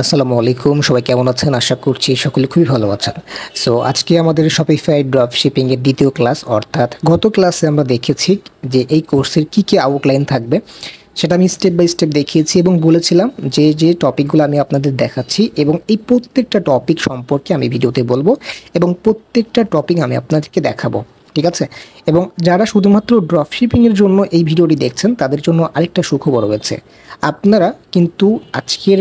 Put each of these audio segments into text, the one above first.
আসসালামু আলাইকুম, সবাই কেমন আছেন? আশা করছি সকলে খুবই ভালো আছেন। সো আজকে আমাদের শপিফাই ড্রপ শিপিং এর দ্বিতীয় ক্লাস, অর্থাৎ গত ক্লাসে আমরা দেখেছি যে এই কোর্সের কি আউটলাইন থাকবে সেটা আমি স্টেপ বাই স্টেপ দেখিয়েছি এবং বলেছিলাম যে যে টপিকগুলো আমি আপনাদের দেখাচ্ছি এবং এই প্রত্যেকটা টপিক সম্পর্কে আমি ভিডিওতে বলবো এবং প্রত্যেকটা টপিক আমি আপনাদেরকে দেখাবো, ঠিক আছে? এবং যারা শুধুমাত্র ড্রপ শিপিংয়ের জন্য এই ভিডিওটি দেখছেন তাদের জন্য আরেকটা সুখবর রয়েছে। আপনারা কিন্তু আজকের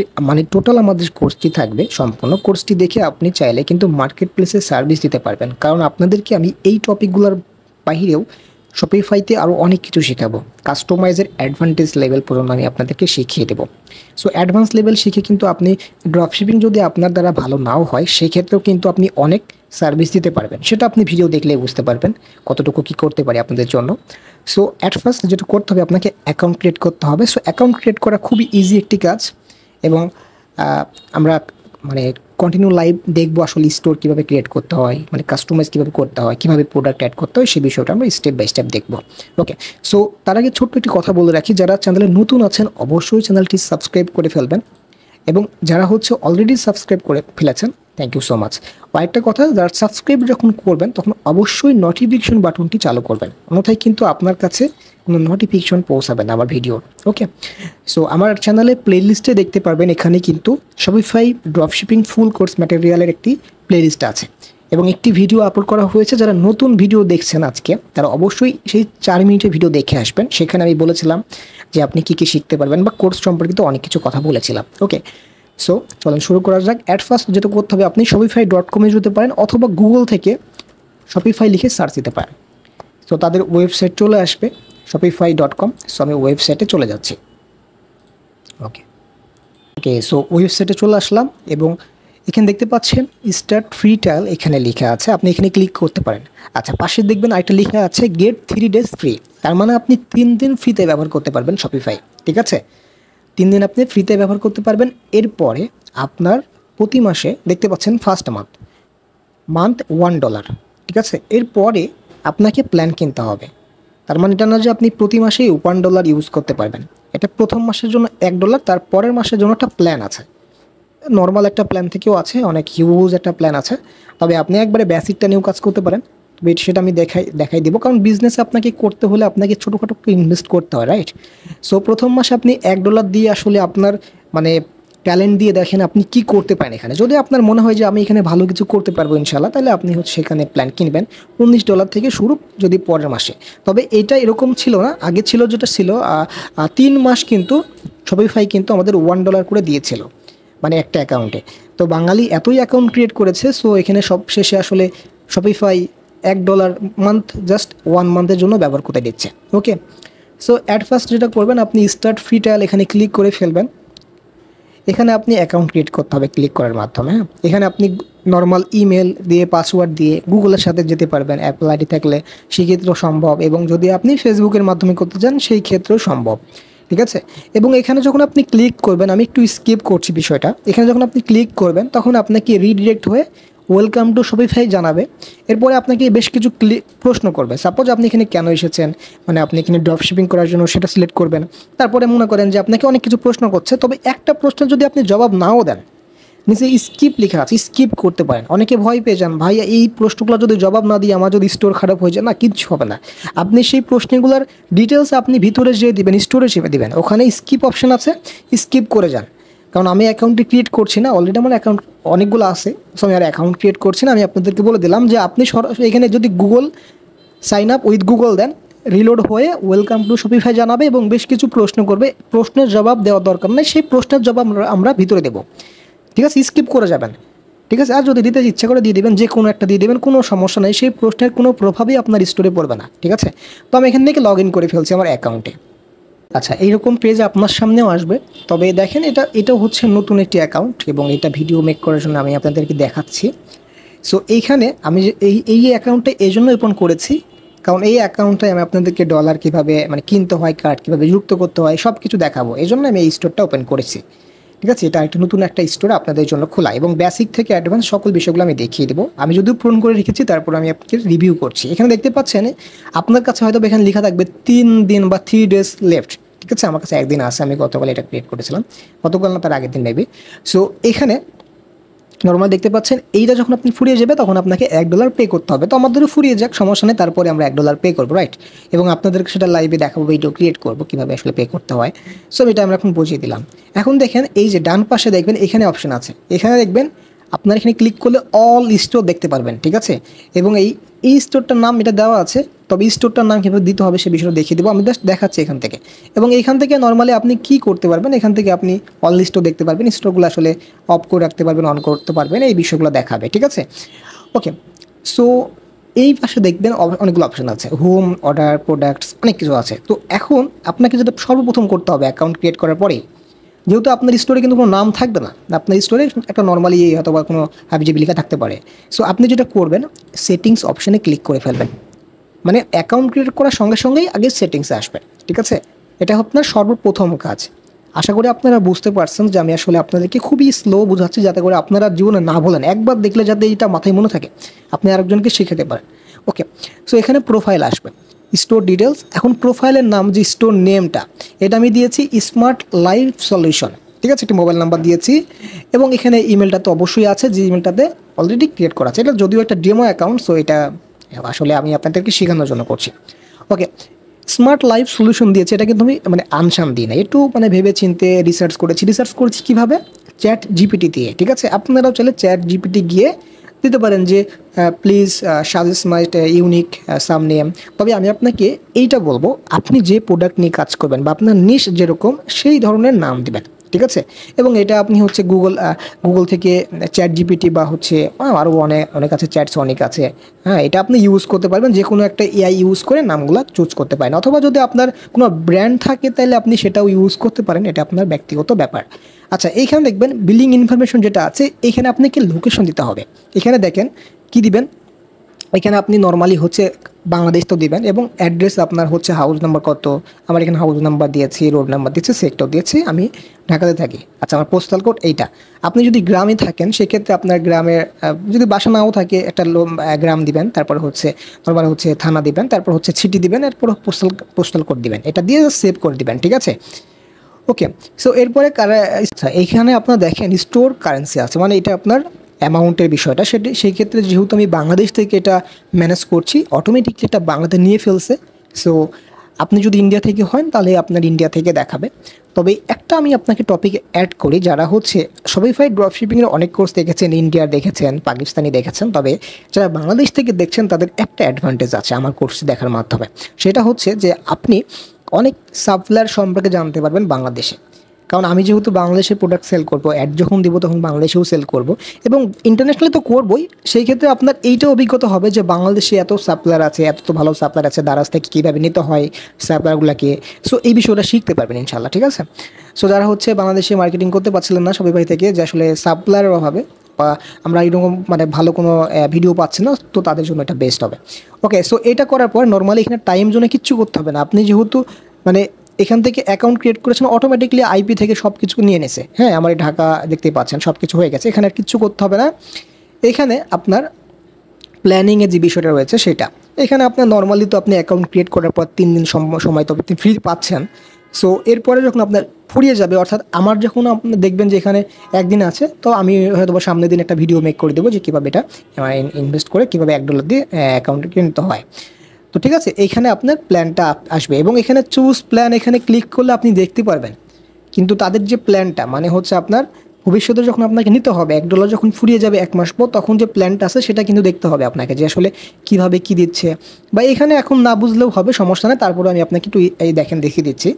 টোটাল আমাদের কোর্সটি থাকবে, সম্পূর্ণ কোর্সটি দেখে আপনি চাইলে কিন্তু মার্কেট প্লেসে সার্ভিস দিতে পারবেন, কারণ আপনাদেরকে আমি এই টপিকগুলোর বাহিরেও শপিফাইতে আরও অনেক কিছু শেখাবো। কাস্টমাইজের অ্যাডভান্টেজ লেভেল পর্যন্ত আমি আপনাদেরকে শিখিয়ে দেবো। সো অ্যাডভান্স লেভেল শিখে কিন্তু আপনি ড্রপশিপিং যদি আপনার দ্বারা ভালো নাও হয় সেক্ষেত্রেও কিন্তু আপনি অনেক সার্ভিস দিতে পারবেন। সেটা আপনি ভিডিও দেখলেই বুঝতে পারবেন কতটুকু কী করতে পারি আপনাদের জন্য। সো অ্যাট ফার্স্ট যেটা করতে হবে, আপনাকে অ্যাকাউন্ট ক্রিয়েট করতে হবে। সো অ্যাকাউন্ট ক্রিয়েট করা খুবই ইজি একটি কাজ এবং আমরা কন্টিনিউ লাইভ দেখবো আসলে স্টোর কীভাবে ক্রিয়েট করতে হয়, কাস্টমাইজ কীভাবে করতে হয়, কীভাবে প্রোডাক্ট অ্যাড করতে হয়, সেই বিষয়টা আমরা স্টেপ বাই স্টেপ দেখবো। ওকে, সো তার আগে ছোট্ট একটি কথা বলে রাখি, যারা চ্যানেলে নতুন আছেন অবশ্যই চ্যানেলটি সাবস্ক্রাইব করে ফেলবেন এবং যারা অলরেডি সাবস্ক্রাইব করে ফেলেছেন থ্যাংক ইউ সো মাচ। আরেকটা কথা, যারা সাবস্ক্রাইব যখন করবেন তখন অবশ্যই নোটিফিকেশন বাটনটি চালু করবেন, অন্যথায় কিন্তু আপনার কাছে কোনো নোটিফিকেশন পৌঁছাবে না আমার ভিডিওর। ওকে, সো আমার চ্যানেলে প্লেলিস্টে দেখতে পারবেন, এখানে কিন্তু শপিফাই ড্রপশিপিং ফুল কোর্স ম্যাটেরিয়ালের একটি প্লেলিস্ট আছে এবং একটি ভিডিও আপলোড করা হয়েছে। যারা নতুন ভিডিও দেখছেন আজকে তারা অবশ্যই সেই 4 মিনিটের ভিডিও দেখে আসবেন। সেখানে আমি বলেছিলাম যে আপনি কী কী শিখতে পারবেন বা কোর্স সম্পর্কিত অনেক কিছু কথা বলেছিলাম। ওকে, সো চলেন শুরু করা যাক। অ্যাট ফার্স্ট যেটা করতে হবে, আপনি shopify.com-এ যেতে পারেন অথবা গুগল থেকে শপিফাই লিখে সার্চ দিতে পারেন। সো তাদের ওয়েবসাইট চলে আসবে shopify.com। সো আমি ওয়েবসাইটে চলে যাচ্ছি। ওকে, সো ওয়েবসাইটে চলে আসলাম এবং এখানে দেখতে পাচ্ছেন স্টার্ট ফ্রি ট্রায়াল এখানে লেখা আছে, আপনি এখানে ক্লিক করতে পারেন। আচ্ছা, পাশে দেখবেন আরেকটা লেখা আছে গেট 3 days ফ্রি, তার মানে আপনি 3 দিন ফ্রিতে ব্যবহার করতে পারবেন শপিফাই, ঠিক আছে? 3 দিন আপনি ফ্রিতে ব্যবহার করতে পারবেন। এরপরে আপনার প্রতি মাসে দেখতে পাচ্ছেন ফার্স্ট মান্থ $1, ঠিক আছে? এরপরে আপনাকে প্ল্যান কিনতে হবে, তার মানে এটা না যে আপনি প্রতি মাসেই $1 ইউজ করতে পারবেন। এটা প্রথম মাসের জন্য $1, তার পরের মাসের জন্য একটা প্ল্যান আছে, নর্মাল একটা প্ল্যান থেকেও আছে, অনেক হিউজ একটা প্ল্যান আছে। তবে আপনি একবারে বেসিকটা নিয়েও কাজ করতে পারেন, তবে সেটা আমি দেখাই দেবো, কারণ বিজনেস আপনাকে করতে হলে আপনাকে ছোটোখাটো ইনভেস্ট করতে হয়, রাইট? সো প্রথম মাসে আপনি $1 দিয়ে আসলে আপনার ট্যালেন্ট দিয়ে দেখেন আপনি কি করতে পারেন এখানে। যদি আপনার মনে হয় যে আমি এখানে ভালো কিছু করতে পারবো ইনশাল্লাহ, তাহলে আপনি সেখানে প্ল্যান কিনবেন $19 থেকে শুরু, যদি পরের মাসে। তবে এটা এরকম ছিল না, আগে ছিল যেটা ছিল 3 মাস কিন্তু শপিফাই কিন্তু আমাদের $1 করে দিয়েছিল, একটা অ্যাকাউন্টে। তো বাঙালি এতই অ্যাকাউন্ট ক্রিয়েট করেছে, সো এখানে সব শেষে আসলে শপিফাই $1 মান্থ জাস্ট 1 মান্থের জন্য ব্যবহার করতে দিচ্ছে। ওকে, সো অ্যাট ফার্স্ট যেটা করবেন, আপনি স্টার্ট ফ্রি ট্রায়াল এখানে ক্লিক করে ফেলবেন। এখানে আপনি অ্যাকাউন্ট ক্রিয়েট করতে হবে ক্লিক করার মাধ্যমে। এখানে আপনি নর্মাল ইমেল দিয়ে পাসওয়ার্ড দিয়ে গুগলের সাথে যেতে পারবেন, অ্যাপল আইডি থাকলে সেক্ষেত্রেও সম্ভব, এবং যদি আপনি ফেসবুকের মাধ্যমে করতে চান সেই ক্ষেত্রেও সম্ভব, ঠিক আছে? এবং এখানে যখন আপনি ক্লিক করবেন, আমি একটু স্কিপ করছি বিষয়টা, এখানে যখন আপনি ক্লিক করবেন তখন আপনাকে রিডিরেক্ট হয়ে ওয়েলকাম টু শপিফাই জানাবে। এরপরে আপনাকে বেশ কিছু প্রশ্ন করবে। সাপোজ আপনি এখানে কেন এসেছেন, আপনি এখানে ড্রপ শিপিং করার জন্য, সেটা সিলেক্ট করবেন। তারপরে মনে করেন যে আপনাকে অনেক কিছু প্রশ্ন করছে, তবে একটা প্রশ্নের যদি আপনি জবাব নাও দেন, নিচে স্কিপ লেখা আছে, স্কিপ করতে পারেন। অনেকে ভয় পেয়ে যান, ভাই এই প্রশ্নগুলো যদি জবাব না দিই আমার যদি স্টোর খারাপ হয়ে যায়, না কিচ্ছু হবে না। আপনি সেই প্রশ্নগুলোর ডিটেলস আপনি ভিতরে যেয়ে দিবেন, স্টোরে চেপে দিবেন, ওখানে স্কিপ অপশান আছে, স্কিপ করে যান। কারণ আমি অ্যাকাউন্টটি ক্রিয়েট করছি না, অলরেডি আমার অ্যাকাউন্ট অনেকগুলো আছে, সো আমি আর অ্যাকাউন্ট ক্রিয়েট করছি না। আমি আপনাদেরকে বলে দিলাম যে আপনি সরাসরি এখানে যদি Google sign up with Google দেন, রিলোড হয়ে ওয়েলকাম টু শপিফাই জানাবে এবং বেশ কিছু প্রশ্ন করবে। প্রশ্নের জবাব দেওয়ার দরকার নেই, সেই প্রশ্নের জবাব আমরা ভিতরে দেবো, ঠিক আছে? স্কিপ করে যাবেন, ঠিক আছে? আর যদি দিতে ইচ্ছা করে দিয়ে দেবেন, যে কোনো একটা দিয়ে দেবেন, কোনো সমস্যা নেই, সেই প্রশ্নের কোনো প্রভাবই আপনার স্টোরে পড়বে না, ঠিক আছে? তো আমি এখান থেকে লগ ইন করে ফেলছি আমার অ্যাকাউন্টে। আচ্ছা, এইরকম পেজ আপনার সামনেও আসবে, তবে দেখেন এটা হচ্ছে নতুন একটি অ্যাকাউন্ট এবং এটা ভিডিও মেক করার জন্য আমি আপনাদেরকে দেখাচ্ছি। সো এইখানে আমি যে এই অ্যাকাউন্টটা এই জন্য ওপেন করেছি, কারণ এই অ্যাকাউন্টে আমি আপনাদেরকে ডলার কীভাবে কিনতে হয়, কার্ড কীভাবে যুক্ত করতে হয় সব কিছু দেখাবো, এই জন্য আমি এই স্টোরটা ওপেন করেছি, ঠিক আছে? এটা একটা নতুন একটা স্টোর আপনাদের জন্য খোলা এবং বেসিক থেকে অ্যাডভান্স সকল বিষয়গুলো আমি দেখিয়ে দেবো। আমি যদিও পূরণ করে রেখেছি, তারপর আমি আপনাকে রিভিউ করছি। এখানে দেখতে পাচ্ছেন আপনার কাছে হয়তো এখানে লেখা থাকবে 3 দিন বা 3 days লেফট, ঠিক আছে, আমার কাছে একদিন আছে, আমি গতকাল এটা ক্রিয়েট করেছিলাম, গতকাল না তার আগের দিন মেবি। সো এখানে নর্মাল দেখতে পাচ্ছেন এইটা যখন আপনি ফুরিয়ে যাবে তখন আপনাকে $1 পে করতে হবে। তো আমাদেরও ফুরিয়ে যাক, সমস্যা নেই, তারপরে আমরা $1 পে করবো, রাইট? এবং আপনাদেরকে সেটা লাইভে দেখাবো, ভিডিও ক্রিয়েট করবো কীভাবে আসলে পে করতে হয়। সো এটা আমরা এখন বুঝিয়ে দিলাম। এখন দেখেন এই যে ডান পাশে দেখবেন এখানে অপশন আছে, এখানে দেখবেন আপনার এখানে ক্লিক করলে অল স্টোর দেখতে পারবেন, ঠিক আছে? এবং এই স্টোরটার নাম এটা দেওয়া আছে, তবে এই স্টোরটার নাম কীভাবে দিতে হবে সে বিষয়টা দেখিয়ে দেবো, আমি জাস্ট দেখাচ্ছি এখান থেকে। এবং এখান থেকে নর্মালি আপনি কি করতে পারবেন, এখান থেকে আপনি অল স্টোর দেখতে পারবেন, স্টোরগুলো আসলে অফ করে রাখতে পারবেন, অন করতে পারবেন, এই বিষয়গুলো দেখাবে, ঠিক আছে? ওকে, সো এই পাশে দেখবেন অনেকগুলো অপশন আছে, হোম, অর্ডার, প্রোডাক্টস, অনেক কিছু আছে। তো এখন আপনাকে যেটা সর্বপ্রথম করতে হবে অ্যাকাউন্ট ক্রিয়েট করার পরেই, যেহেতু আপনার স্টোরে কিন্তু কোনো নাম থাকবে না, আপনার স্টোরে একটা নর্মালি হয়তো বা কোনো হাবিজাবি লেখা থাকতে পারে। সো আপনি যেটা করবেন, সেটিংস অপশানে ক্লিক করে ফেলবেন, মানে অ্যাকাউন্ট ক্রিয়েট করার সঙ্গে সঙ্গেই আগে সেটিংসে আসবে, ঠিক আছে? এটা আপনার সর্বপ্রথম কাজ। আশা করি আপনারা বুঝতে পারছেন যে আমি আসলে আপনাদেরকে খুবই স্লো বোঝাচ্ছি, যাতে করে আপনারা জীবনে না ভোলেন, একবার দেখলে যাতে এইটা মাথায় মনে থাকে, আপনি আরেকজনকে শিখাতে পারেন। ওকে, সো এখানে প্রোফাইল আসবে, স্টোর ডিটেলস। এখন প্রোফাইলের নাম যে স্টোর নেমটা, এটা আমি দিয়েছি স্মার্ট লাইফ সলিউশন, ঠিক আছে? একটি মোবাইল নাম্বার দিয়েছি এবং এখানে ইমেলটা তো অবশ্যই আছে, যে ইমেলটাতে অলরেডি ক্রিয়েট করা আছে। এটা যদিও একটা ডেমো অ্যাকাউন্ট, সো এটা আসলে আমি আপনাদেরকে শেখানোর জন্য করছি। ওকে, স্মার্ট লাইফ সলিউশন দিয়েছে, এটা কিন্তু আমি মানে আনসান দিই না, একটু মানে ভেবে চিনতে রিসার্চ করেছি কীভাবে, চ্যাট জিপিটি দিয়ে, ঠিক আছে? আপনারাও চাইলে চ্যাট জিপিটি গিয়ে দিতে পারেন যে please suggest my unique some name. তবে আমি আপনাকে এইটা বলবো, আপনি যে প্রোডাক্ট নিয়ে কাজ করবেন বা আপনার নিশ যেরকম সেই ধরনের নাম দিবেন, ঠিক আছে? এবং এটা আপনি হচ্ছে গুগল থেকে চ্যাট জিপিটি বা হচ্ছে আরও অনেক আছে, চ্যাটস অনেক আছে, হ্যাঁ, এটা আপনি ইউজ করতে পারবেন, যে কোনো একটা এআই ইউজ করে নামগুলো চুজ করতে পারেন। অথবা যদি আপনার কোনো ব্র্যান্ড থাকে তাহলে আপনি সেটাও ইউজ করতে পারেন, এটা আপনার ব্যক্তিগত ব্যাপার। আচ্ছা, এইখানে দেখবেন বিলিং ইনফরমেশন যেটা আছে, এখানে আপনাকে লোকেশন দিতে হবে। এখানে দেখেন কি দিবেন, এখানে আপনি নর্মালি হচ্ছে বাংলাদেশ তো দিবেন, এবং অ্যাড্রেস আপনার হচ্ছে হাউস নাম্বার কত, আমার এখানে হাউস নাম্বার দিয়েছি, রোড নাম্বার দিয়েছি, সেক্টর দিয়েছি, আমি ঢাকাতে থাকি। আচ্ছা, আমার পোস্টাল কোড এইটা। আপনি যদি গ্রামে থাকেন সেক্ষেত্রে আপনার গ্রামের যদি বাসা নাও থাকে একটা গ্রাম দিবেন, তারপর হচ্ছে নর্মাল হচ্ছে থানা দিবেন, তারপর হচ্ছে সিটি দিবেন, এরপর পোস্টাল কোড দিবেন, এটা দিয়ে সেভ করে দিবেন, ঠিক আছে? ওকে, সো এরপরে এইখানে আপনার দেখেন স্টোর কারেন্সি আছে, মানে এটা আপনার অ্যামাউন্টের বিষয়টা, সেই ক্ষেত্রে যেহেতু আমি বাংলাদেশ থেকে এটা ম্যানেজ করছি, অটোমেটিকলি এটা বাংলাতে নিয়ে ফেলছে। সো আপনি যদি ইন্ডিয়া থেকে হন তাহলে আপনার ইন্ডিয়া থেকে দেখাবে। তবে একটা আমি আপনাকে টপিকে অ্যাড করি, যারা হচ্ছে শপিফাই ড্রপশিপিংয়ের অনেক কোর্স দেখেছেন, ইন্ডিয়ার দেখেছেন, পাকিস্তানি দেখেছেন, তবে যারা বাংলাদেশ থেকে দেখছেন তাদের একটা অ্যাডভান্টেজ আছে আমার কোর্স দেখার মাধ্যমে, সেটা হচ্ছে যে আপনি অনেক সাপ্লায়ার সম্পর্কে জানতে পারবেন বাংলাদেশে। কারণ আমি যেহেতু বাংলাদেশে প্রোডাক্ট সেল করবো, অ্যাড যখন দিব তখন বাংলাদেশেও সেল করব, এবং ইন্টারন্যাশনালি তো করবই, সেই ক্ষেত্রে আপনার এইটা অভিজ্ঞতা হবে যে বাংলাদেশে এত সাপ্লায়ার আছে, এত তো ভালো সাপ্লায়ার আছে, দারাজ থেকে কীভাবে নিতে হয় সাপ্লায়ারগুলোকে। সো এই বিষয়টা শিখতে পারবেন ইনশাল্লাহ, ঠিক আছে? সো যারা হচ্ছে বাংলাদেশে মার্কেটিং করতে পারছিলেন না শপিফাই থেকে, যে আসলে সাপ্লায়ারের অভাবে বা আমরা এরকম মানে ভালো কোনো ভিডিও পাচ্ছি না, তো তাদের জন্য এটা বেস্ট হবে। ওকে, সো এটা করার পর নর্মালি এখানে টাইম জোনে কিচ্ছু করতে হবে না, আপনি যেহেতু মানে এখান থেকে অ্যাকাউন্ট ক্রিয়েট করেছেন, অটোমেটিকলি আইপি থেকে সব কিছু নিয়ে নিছে। হ্যাঁ, আমার এই ঢাকা দেখতেই পাচ্ছেন সব কিছু হয়ে গেছে, এখানে আর কিচ্ছু করতে হবে না। এখানে আপনার প্ল্যানিংয়ের যে বিষয়টা রয়েছে সেটা, এখানে আপনার নর্মালি তো আপনি অ্যাকাউন্ট ক্রিয়েট করার পর 3 দিন সময় তো আপনি ফ্রি পাচ্ছেন। সো এরপরে যখন আপনার ফুরিয়ে যাবে, অর্থাৎ আমার যখন আপনি দেখবেন যে এখানে একদিন আছে, তো আমি হয়তো সামনের দিন একটা ভিডিও মেক করে দেবো যে কীভাবে এটা ইনভেস্ট করে কীভাবে $1 দিয়ে অ্যাকাউন্টে কিনতে হয়। তো ঠিক আছে, এইখানে আপনার প্ল্যানটা আসবে এবং এখানে চুজ প্ল্যান, এখানে ক্লিক করলে আপনি দেখতে পারবেন কিন্তু তাদের যে প্ল্যানটা, মানে হচ্ছে আপনার ভবিষ্যতে যখন আপনাকে নিতে হবে $1 যখন ফুরিয়ে যাবে 1 মাস পর, তখন যে প্ল্যানটা আছে সেটা কিন্তু দেখতে হবে আপনাকে, যে আসলে কীভাবে কী দিচ্ছে। বা এখানে এখন না বুঝলেও হবে, সমস্যা নেই, তারপরে আমি আপনাকে একটু এই দেখিয়ে দিচ্ছি।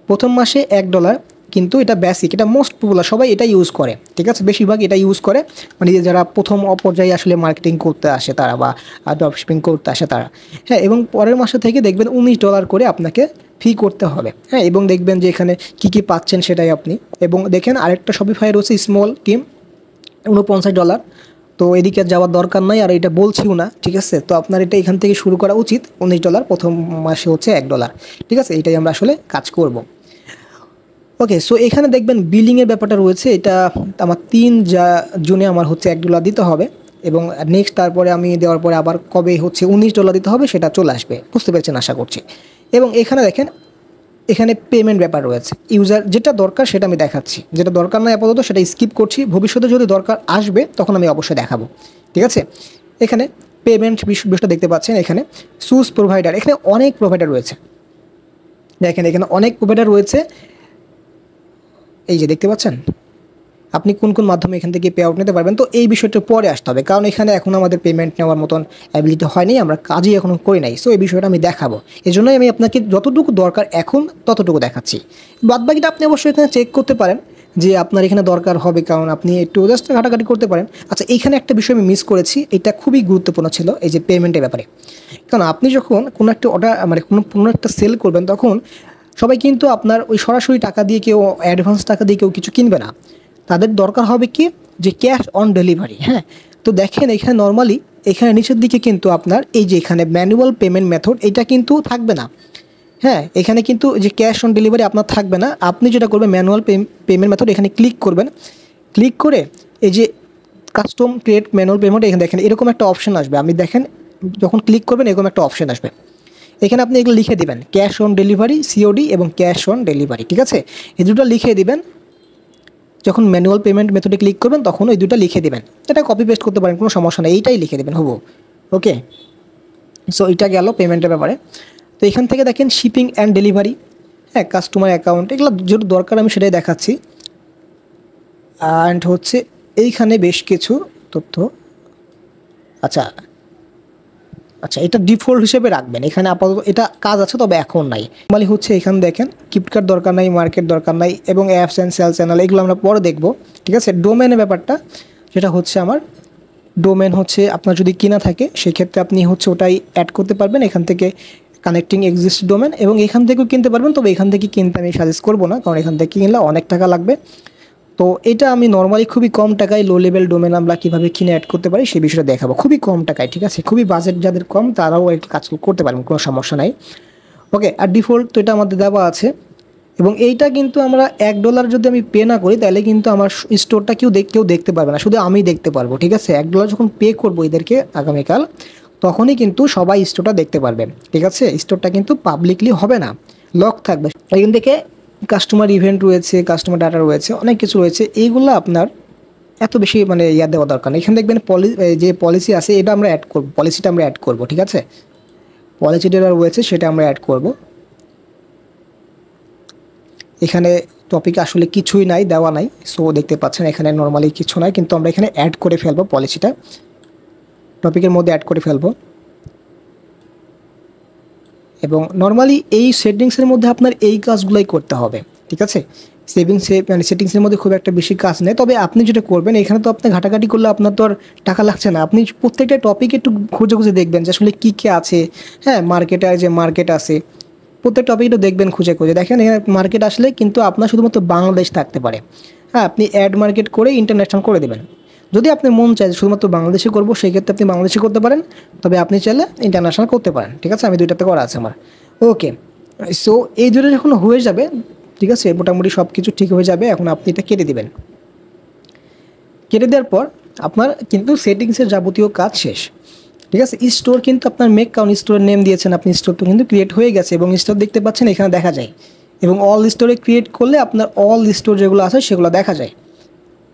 প্রথম মাসে $1, কিন্তু এটা বেসিক, এটা মোস্ট পপুলার, সবাই এটা ইউজ করে, ঠিক আছে? বেশিরভাগ এটা ইউজ করে, মানে যারা প্রথম অপর্যায়ে আসলে মার্কেটিং করতে আসে তারা, বা ড্রপশিপিং করতে আসে তারা। হ্যাঁ, এবং পরের মাসে থেকে দেখবেন $19 করে আপনাকে ফি করতে হবে। হ্যাঁ, এবং দেখবেন যে এখানে কী কী পাচ্ছেন সেটাই আপনি। এবং দেখেন আরেকটা শপিফাই রয়েছে স্মল টিম, $49। তো এদিকে যাওয়ার দরকার নাই, আর এটা বলছিও না, ঠিক আছে? তো আপনার এটা এখান থেকে শুরু করা উচিত। $19, প্রথম মাসে হচ্ছে $1, ঠিক আছে? এটাই আমরা আসলে কাজ করব। ওকে, সো এখানে দেখবেন বিলিংয়ের ব্যাপারটা রয়েছে, এটা আমার 3 জুনে আমার হচ্ছে $1 দিতে হবে, এবং নেক্সট তারপরে আমি দেওয়ার পরে আবার কবে হচ্ছে $19 দিতে হবে সেটা চলে আসবে, বুঝতে পেরেছেন আশা করছি। এবং এখানে দেখেন এখানে পেমেন্ট ব্যাপার রয়েছে। ইউজার যেটা দরকার সেটা আমি দেখাচ্ছি, যেটা দরকার নয় আপাতত সেটা স্কিপ করছি, ভবিষ্যতে যদি দরকার আসবে তখন আমি অবশ্যই দেখাবো। ঠিক আছে, এখানে পেমেন্ট বিষয়টা দেখতে পাচ্ছেন। এখানে সুস প্রোভাইডার, এখানে অনেক প্রোভাইডার রয়েছে। দেখেন এখানে অনেক প্রোভাইডার রয়েছে, এই যে দেখতে পাচ্ছেন আপনি কোন কোন মাধ্যমে এখান থেকে পে আউট নিতে পারবেন। তো এই বিষয়টা পরে আসতে হবে, কারণ এখানে এখন আমাদের পেমেন্ট নেওয়ার মতন অ্যাবিলিটি হয়নি, আমরা কাজই এখনও করি নাই। সো এই বিষয়টা আমি দেখাবো, এই জন্যই আমি আপনাকে যতটুকু দরকার এখন ততটুকু দেখাচ্ছি। বাদবাকিটা আপনি অবশ্যই এখানে চেক করতে পারেন যে আপনার এখানে দরকার হবে, কারণ আপনি একটু জাস্ট ঘাটাঘাটি করতে পারেন। আচ্ছা, এইখানে একটা বিষয় আমি মিস করেছি, এটা খুবই গুরুত্বপূর্ণ ছিল, এই যে পেমেন্টের ব্যাপারে। কারণ আপনি যখন কোনো একটা অর্ডার মানে কোনো একটা সেল করবেন, তখন সবাই কিন্তু আপনার ওই সরাসরি টাকা দিয়ে কেউ, অ্যাডভান্স টাকা দিয়ে কেউ কিছু কিনবে না। তাদের দরকার হবে কি, যে ক্যাশ অন ডেলিভারি। হ্যাঁ, তো দেখেন এখানে নর্মালি এখানে নিচের দিকে কিন্তু আপনার এই যে এখানে ম্যানুয়াল পেমেন্ট মেথড এটা কিন্তু থাকবে না। হ্যাঁ, এখানে কিন্তু যে ক্যাশ অন ডেলিভারি আপনার থাকবে না। আপনি যেটা করবেন ম্যানুয়াল পেমেন্ট মেথড, এখানে ক্লিক করবেন। ক্লিক করে এই যে কাস্টম ক্রিয়েট ম্যানুয়াল পেমেন্ট, এখানে দেখেন এরকম একটা অপশন আসবে। আপনি দেখেন যখন ক্লিক করবেন এরকম একটা অপশন আসবে, এখানে আপনি এগুলো লিখে দিবেন, ক্যাশ অন ডেলিভারি, সিওডি এবং ক্যাশ অন ডেলিভারি। ঠিক আছে, এই দুটো লিখে দিবেন। যখন ম্যানুয়াল পেমেন্ট মেথডে ক্লিক করবেন তখন ওই দুটো লিখে দেবেন। এটা কপি পেস্ট করতে পারেন, কোনো সমস্যা নেই, এইটাই লিখে দেবেন হবো। ওকে, সো এটা গেল পেমেন্টের ব্যাপারে। তো এখান থেকে দেখেন শিপিং অ্যান্ড ডেলিভারি, হ্যাঁ, কাস্টমার অ্যাকাউন্ট, এগুলো যেটা দরকার আমি সেটাই দেখাচ্ছি। অ্যান্ড হচ্ছে এইখানে বেশ কিছু তথ্য। আচ্ছা আচ্ছা, এটা ডিফল্ট হিসেবে রাখবেন, এখানে আপাতত এটা কাজ আছে তবে এখন নাই। নর্মালি হচ্ছে এখানে দেখেন গিফট কার্ড দরকার নাই, মার্কেট দরকার নাই, এবং অ্যাপস অ্যান্ড সেল চ্যানেল এগুলো আমরা পরে দেখবো। ঠিক আছে, ডোমেনের ব্যাপারটা যেটা হচ্ছে আমার ডোমেন হচ্ছে আপনার যদি কিনা থাকে সেক্ষেত্রে আপনি হচ্ছে ওটাই অ্যাড করতে পারবেন এখান থেকে, কানেক্টিং এক্সিস্ট ডোমেন, এবং এখান থেকেও কিনতে পারবেন। তবে এখান থেকে কিনতে আমি সাজেস্ট করবো না, কারণ এখান থেকে কিনলে অনেক টাকা লাগবে। তো এটা আমি নর্মালি খুবই কম টাকায় লো লেভেল ডোমেন আমরা কীভাবে কিনে অ্যাড করতে পারি সেই বিষয়টা দেখাবো, খুবই কম টাকায়। ঠিক আছে, খুবই বাজেট যাদের কম তারাও একটা কাজ করতে পারবেন, কোনো সমস্যা নাই। ওকে, আর ডিফল্ট তো এটা আমাদের দেওয়া আছে, এবং এইটা কিন্তু আমরা $1 যদি আমি পে না করি তাহলে কিন্তু আমার স্টোরটা কেউ দেখতে পারবে না, শুধু আমি দেখতে পারবো। ঠিক আছে, $1 যখন পে করবো এদেরকে আগামীকাল, তখনই কিন্তু সবাই স্টোরটা দেখতে পারবে। ঠিক আছে, স্টোরটা কিন্তু পাবলিকলি হবে না, লক থাকবে। এখান থেকে কাস্টমার ইভেন্ট রয়েছে, কাস্টমার ডাটা রয়েছে, অনেক কিছু রয়েছে, এইগুলো আপনার এত বেশি মানে ইয়াদ দেওয়া দরকার নেই। এখানে দেখবেন যে পলিসি আছে এটা আমরা অ্যাড করবো, পলিসিটা আমরা অ্যাড করবো। ঠিক আছে, পলিসি যেটা রয়েছে সেটা আমরা অ্যাড করব। এখানে টপিক আসলে কিছুই নাই, দেওয়া নাই, সো দেখতে পাচ্ছেন এখানে নর্মালি কিছু নাই, কিন্তু আমরা এখানে অ্যাড করে ফেলবো, পলিসিটা টপিকের মধ্যে অ্যাড করে ফেলবো। এবং নর্মালি এই সেটিংসের মধ্যে আপনার এই কাজগুলোই করতে হবে। ঠিক আছে, মানে সেটিংসের মধ্যে খুব একটা বেশি কাজ নেই, তবে আপনি যেটা করবেন এখানে তো আপনি ঘাটাঘাটি করলে আপনার তো আর টাকা লাগছে না, আপনি প্রত্যেকটা টপিক একটু খুঁজে খুঁজে দেখবেন যে আসলে কী কী আছে। হ্যাঁ, মার্কেটে যে মার্কেট আছে প্রত্যেক টপিকটা দেখবেন খুঁজে খুঁজে। দেখেন এখানে মার্কেট আসলে কিন্তু আপনার শুধুমাত্র বাংলাদেশ থাকতে পারে। হ্যাঁ, আপনি অ্যাড মার্কেট করে ইন্টারন্যাশনাল করে দেবেন। যদি আপনি মন চায় শুধুমাত্র বাংলাদেশে করবো সেক্ষেত্রে আপনি বাংলাদেশে করতে পারেন, তবে আপনি চাইলে ইন্টারন্যাশনাল করতে পারেন। ঠিক আছে, আমি দুইটাতে করা আছে আমার। ওকে, সো এই দুটো যখন হয়ে যাবে, ঠিক আছে, মোটামুটি সব কিছু ঠিক হয়ে যাবে। এখন আপনি এটা কেটে দিবেন। কেটে দেওয়ার পর আপনার কিন্তু সেটিংসের যাবতীয় কাজ শেষ। ঠিক আছে, স্টোর কিন্তু আপনার মেক, কারণ স্টোরের নেম দিয়েছেন আপনি, স্টোর তো কিন্তু ক্রিয়েট হয়ে গেছে, এবং স্টোর দেখতে পাচ্ছেন এখানে দেখা যায়, এবং অল স্টোরে ক্রিয়েট করলে আপনার অল স্টোর যেগুলো আছে সেগুলো দেখা যায়।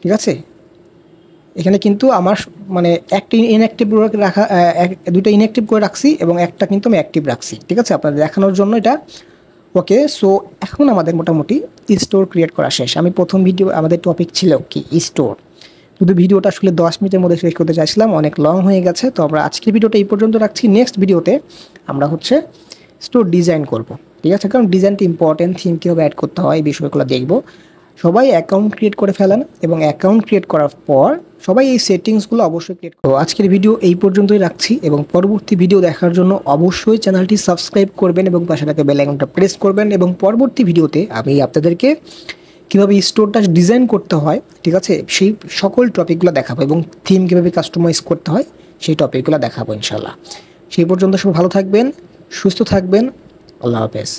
ঠিক আছে, এখানে কিন্তু আমার মানে একটা ইনঅ্যাক্টিভ রাখা, দুটো ইনঅ্যাক্টিভ করে রাখছি এবং একটা কিন্তু আমি অ্যাক্টিভ রাখছি। ঠিক আছে, আপনাদের দেখানোর জন্য এটা। ওকে, সো এখন আমাদের মোটামুটি স্টোর ক্রিয়েট করা শেষ। আমি প্রথম ভিডিও আমাদের টপিক ছিল কি স্টোর, শুধু ভিডিওটা আসলে 10 মিনিটের মধ্যে শেষ করতে চাইছিলাম, অনেক লং হয়ে গেছে। তো আমরা আজকের ভিডিওটা এই পর্যন্ত রাখছি। নেক্সট ভিডিওতে আমরা হচ্ছে স্টোর ডিজাইন করব। ঠিক আছে, কারণ ডিজাইনটা ইম্পর্টেন্ট, থিম কীভাবে অ্যাড করতে হয় এই বিষয়গুলো দেখব। সবাই অ্যাকাউন্ট ক্রিয়েট করে ফেলেন, এবং অ্যাকাউন্ট ক্রিয়েট করার পর সবাই এই সেটিংসগুলো অবশ্যই ক্রিয়েট করো। আজকের ভিডিও এই পর্যন্তই রাখছি, এবং পরবর্তী ভিডিও দেখার জন্য অবশ্যই চ্যানেলটি সাবস্ক্রাইব করবেন এবং পাশে থাকা বেল আইকনটা প্রেস করবেন। এবং পরবর্তী ভিডিওতে আমি আপনাদেরকে কীভাবে স্টোরটা ডিজাইন করতে হয়, ঠিক আছে, সেই সকল টপিকগুলো দেখাবো, এবং থিম কীভাবে কাস্টমাইজ করতে হয় সেই টপিকগুলো দেখাবো ইনশাল্লাহ। সেই পর্যন্ত সব ভালো থাকবেন, সুস্থ থাকবেন, আল্লাহ হাফেজ।